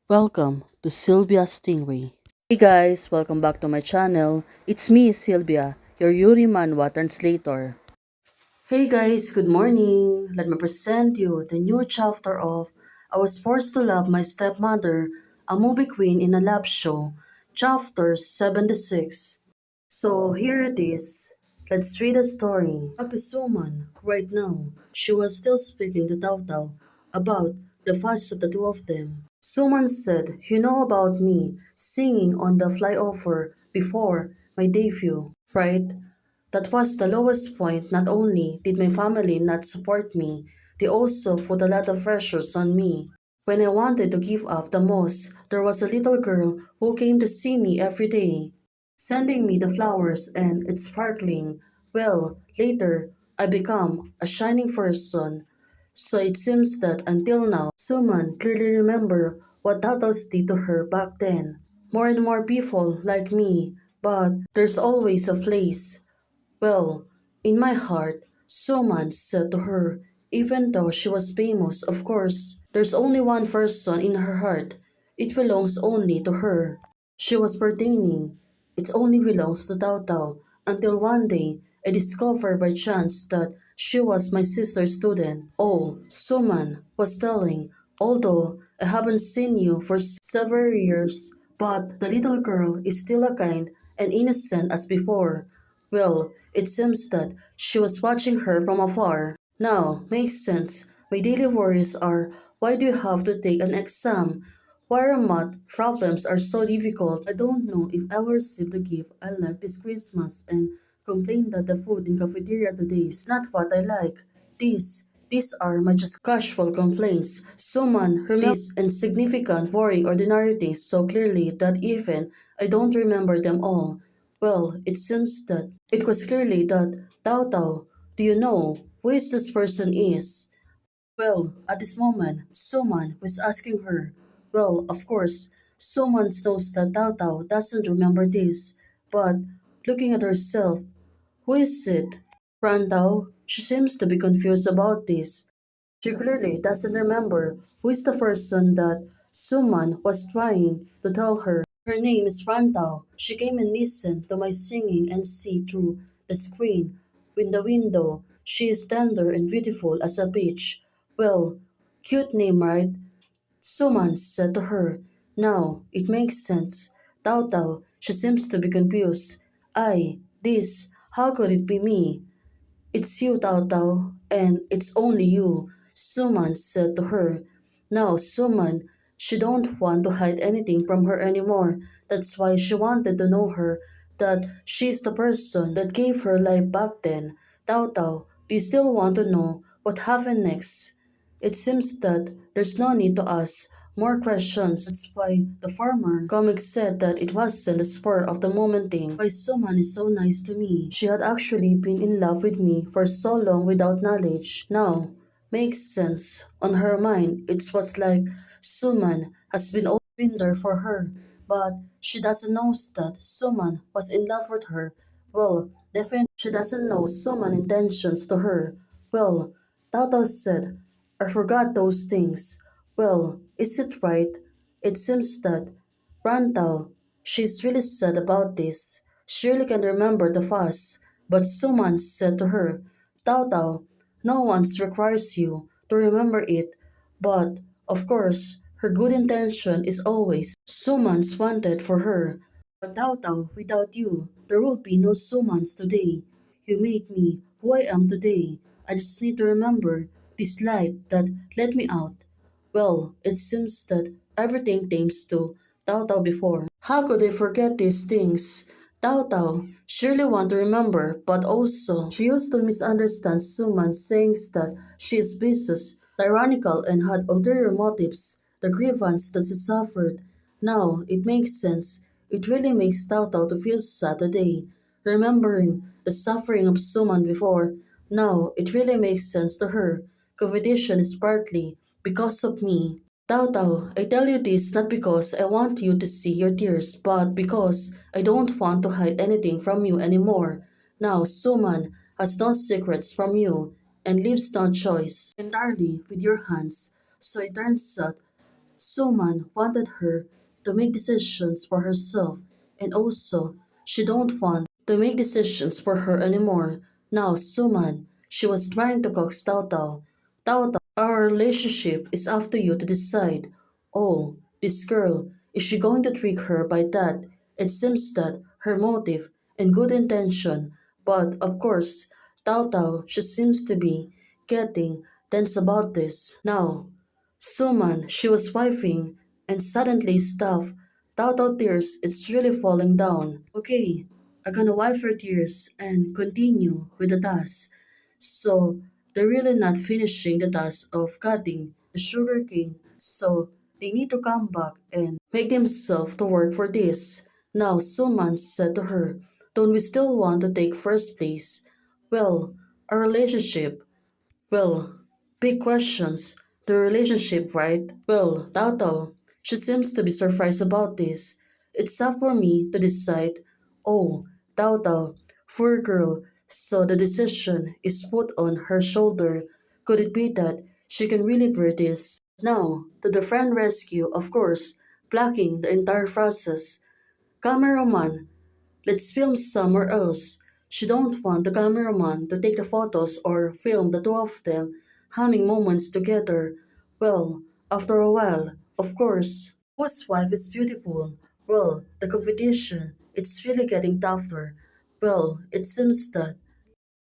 Welcome to Sylvia Stingray. Hey guys, welcome back to my channel. It's me, Sylvia, your Yuri Manhwa translator. Hey guys, good morning. Let me present you the new chapter of I Was Forced to Love My Stepmother, a movie queen in a lab show, chapter 76. So here it is. Let's read the story. Back to Suman. Right now, she was still speaking to Tao Tao about the fuss of the two of them. Suman said, "You know about me singing on the flyover before my debut, right? That was the lowest point. Not only did my family not support me, they also put a lot of pressures on me. When I wanted to give up the most, there was a little girl who came to see me every day, sending me the flowers and it's sparkling. Well, later, I become a shining person. So it seems that until now, Suman clearly remember what Tatos did to her back then. More and more people like me, but there's always a place. Well, in my heart, Suman said to her, even though she was famous, of course, there's only one person in her heart. It belongs only to her. She was pertaining. It only belongs to Tao Tao until one day I discovered by chance that she was my sister's student. Oh, Suman was telling, although I haven't seen you for several years, but the little girl is still as kind and innocent as before. Well, it seems that she was watching her from afar. Now, makes sense. My daily worries are, why do you have to take an exam? Why are math problems are so difficult? I don't know if I will receive the gift I like this Christmas and complain that the food in cafeteria today is not what I like. These are my just casual complaints. Someone remember these insignificant, boring, ordinary things so clearly that even I don't remember them all. Well, it seems that it was clearly that Tao Tao, do you know who is this person is? Well, at this moment, Suman was asking her. Well, of course, Suman knows that Tao Tao doesn't remember this, but looking at herself, who is it? Ruantao? She seems to be confused about this. She clearly doesn't remember who is the person that Suman was trying to tell her. Her name is Ruantao. She came and listened to my singing and see through the screen in the window. She is tender and beautiful as a peach. Well, cute name, right? Suman said to her. Now, it makes sense. Tao Tao, she seems to be confused. How could it be me? It's you, Tao Tao, and it's only you, Suman said to her. Now, Suman, she don't want to hide anything from her anymore. That's why she wanted to know her, that she's the person that gave her life back then. Tao Tao, do you still want to know what happened next? It seems that there's no need to ask more questions. That's why the farmer comic said that it wasn't the spur of the moment thing. Why Suman is so nice to me. She had actually been in love with me for so long without knowledge. Now, makes sense. On her mind, it was like Suman has been always been there for her. But she doesn't know that Suman was in love with her. Well, definitely she doesn't know Suman's intentions to her. Well, Tata said, I forgot those things. Well, is it right? It seems that Ruantao, she's really sad about this. She really can remember the fuss, but Suman said to her, Tao Tao, no one requires you to remember it, but, of course, her good intention is always Suman's wanted for her. But Tao Tao, without you, there will be no Sumans today. You made me who I am today. I just need to remember this light that let me out. Well, it seems that everything thanks to Tao Tao before. How could I forget these things? Tao Tao surely want to remember, but also she used to misunderstand Suman saying that she is vicious, tyrannical, and had ulterior motives. The grievance that she suffered. Now it makes sense. It really makes Tao Tao to feel sad today, remembering the suffering of Suman before. Now it really makes sense to her. Competition is partly because of me. Tao Tao, I tell you this not because I want you to see your tears, but because I don't want to hide anything from you anymore. Now, Suman has no secrets from you and leaves no choice entirely with your hands. So it turns out Suman wanted her to make decisions for herself, and also she don't want to make decisions for her anymore. Now Suman, she was trying to coax Tao Tao. Tao Tao, our relationship is up to you to decide. Oh, this girl, is she going to trick her by that? It seems that her motive and good intention, but of course, Tao Tao, she seems to be getting tense about this. Now, Suman, she was wiping and suddenly stopped. Tao tears is really falling down. Okay, I'm gonna wipe her tears and continue with the task. So they're really not finishing the task of cutting the sugar cane, so they need to come back and make themselves to work for this. Now Suman said to her, don't we still want to take first place? Well, our relationship, well, big questions. The relationship, right? Well, Tao, she seems to be surprised about this. It's up for me to decide. Oh, Tao, poor girl. So the decision is put on her shoulder. Could it be that she can really bear this? Now, to the friend rescue, of course, blocking the entire process. Cameraman, let's film somewhere else. She don't want the cameraman to take the photos or film the two of them having moments together. Well, after a while, of course, whose wife is beautiful? Well, the competition, it's really getting tougher. Well, it seems that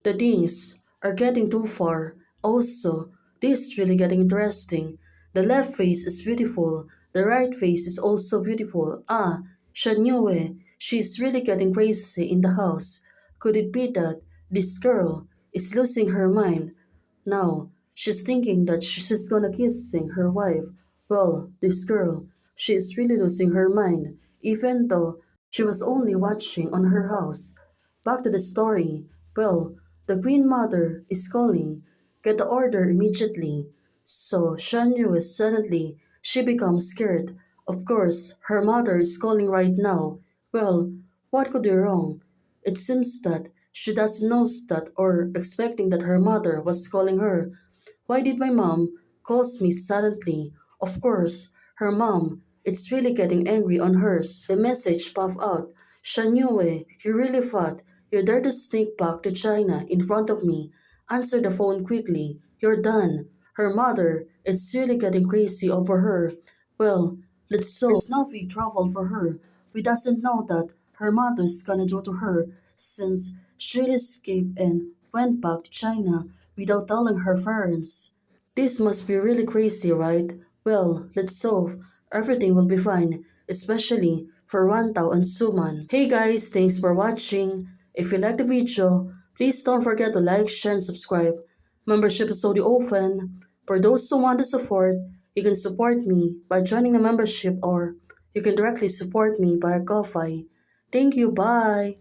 the things are getting too far. Also, this is really getting interesting. The left face is beautiful. The right face is also beautiful. Ah, Shanyue, she's really getting crazy in the house. Could it be that this girl is losing her mind? Now, she's thinking that she's gonna kissing her wife. Well, this girl, she is really losing her mind, even though she was only watching on her house. Back to the story. Well, the Queen Mother is calling. Get the order immediately. So Shanyu is suddenly she becomes scared. Of course, her mother is calling right now. Well, what could be wrong? It seems that she doesn't know that or expecting that her mother was calling her. Why did my mom calls me suddenly? Of course, her mom. It's really getting angry on hers. The message popped out. Shanyue, you really fought. You dare to sneak back to China in front of me. Answer the phone quickly. You're done. Her mother, it's really getting crazy over her. Well, let's so there's no big trouble for her. We doesn't know that her mother's gonna do to her since she escaped and went back to China without telling her parents. This must be really crazy, right? Well, let's solve. Everything will be fine, especially for Ruantao and Suman. Hey guys, thanks for watching. If you like the video, please don't forget to like, share, and subscribe. Membership is already open. For those who want to support, you can support me by joining the membership or you can directly support me by a Ko-Fi. Thank you, bye!